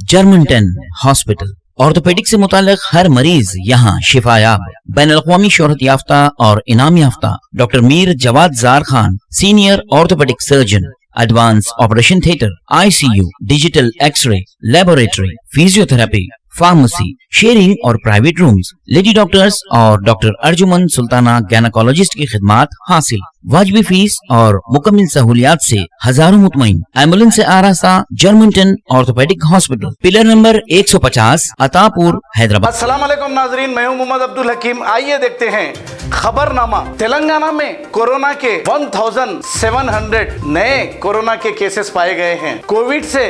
Germanton hospital. Orthopaedic से मुताल्लिक हर मरीज यहाँ शिफायाब। बैनुल-अक़वामी शोहरत याफ्ता और इनाम याफ्ता doctor Mir Jawad Jar Khan, senior orthopaedic surgeon, advance operation theatre, ICU, digital x-ray, laboratory, physiotherapy, pharmacy, sharing और प्राइवेट रूम्स, लेडी डॉक्टर्स और डॉक्टर अर्जुमन सुल्ताना गैनकोलॉजिस्ट की खिदमात हासिल। वाजिबी फीस और मुकम्मल सहूलियात से हजारों मुतमईन। एम्बुलेंस से आरास्ता Germanton orthopaedic hospital, pillar number 150, Attapur, Hyderabad. अस्सलाम वालेकुम नाजरीन, मैं हूं मोहम्मद अब्दुल हकीम। आइए देखते हैं खबरनामा। तेलंगाना में कोरोना के 1700 नए कोरोना के केसेस पाए गए हैं। कोविड से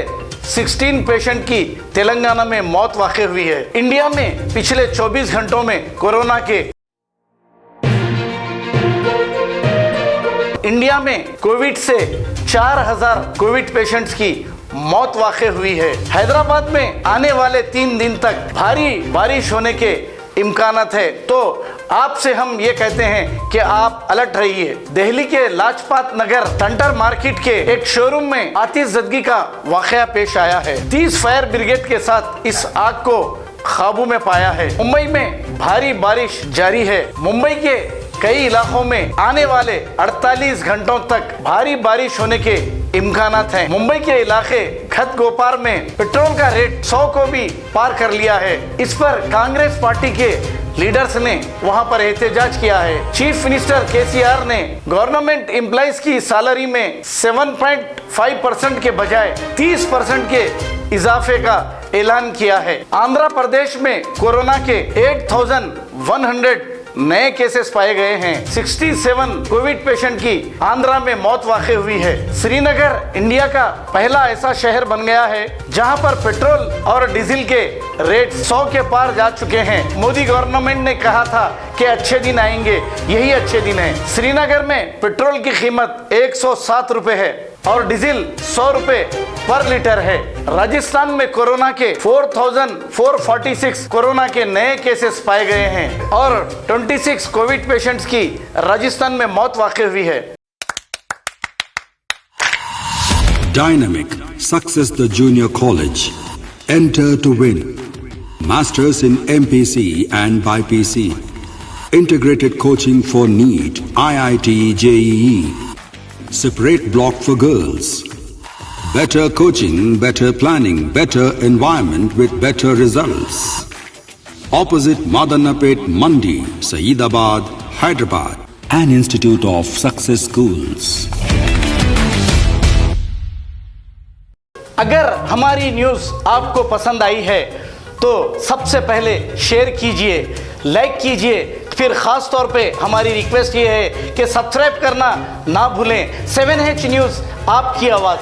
16 पेशेंट की तेलंगाना में मौत वाक़ई हुई है। इंडिया में पिछले 24 घंटों में कोविड से 4000 कोविड पेशेंट्स की मौत वाक़ई हुई है। हैदराबाद में आने वाले 3 दिन तक भारी बारिश होने के इम्कानात है, तो आपसे हम ये कहते हैं कि आप अलर्ट रहिए। दिल्ली के लाजपत नगर सेंटर मार्केट के एक शोरूम में आतिशज़दगी का वाक़या पेश आया है। 30 फायर ब्रिगेड के साथ इस आग को काबू में पाया है। मुंबई में भारी बारिश जारी है। मुंबई के कई इलाकों में आने वाले 48 घंटों तक भारी बारिश होने के इम्कानात हैं। मुंबई के इलाके घाटकोपर में पेट्रोल का रेट 100 को भी पार कर लिया है। इस पर कांग्रेस पार्टी के लीडर्स ने वहां पर एहतजाज किया है। चीफ मिनिस्टर KCR ने गवर्नमेंट एम्प्लॉइज की सैलरी में 7.5% के बजाय 30% के इजाफे का ऐलान किया है। आंध्र प्रदेश में कोरोना के 8100 नए केसेस पाए गए हैं। 67 कोविड पेशेंट की आंध्रा में मौत वाक़ई हुई है। श्रीनगर इंडिया का पहला ऐसा शहर बन गया है जहां पर पेट्रोल और डीजल के रेट 100 के पार जा चुके हैं। मोदी गवर्नमेंट ने कहा था कि अच्छे दिन आएंगे, यही अच्छे दिन है। श्रीनगर में पेट्रोल की कीमत 107 रुपए है और डीजल 100 रुपए पर लीटर है। राजस्थान में कोरोना के 4446 कोरोना के नए केसेस पाए गए हैं और 26 कोविड पेशेंट्स की राजस्थान में मौत वाक़ई हुई है। Dynamic Success the Junior College. Enter to win. Masters in MPC and BPC. Integrated coaching for NEET, IIT, JEE. Separate block for girls. Better coaching, better planning, better environment with better results. Opposite Madanapet Mandi, Saeedabad, Hyderabad. An Institute of Success Schools. अगर हमारी news आपको पसंद आई है तो सबसे पहले share कीजिए, like कीजिए, फिर ख़ास तौर पे हमारी रिक्वेस्ट ये है कि सब्सक्राइब करना ना भूलें। 7H न्यूज़, आपकी आवाज़।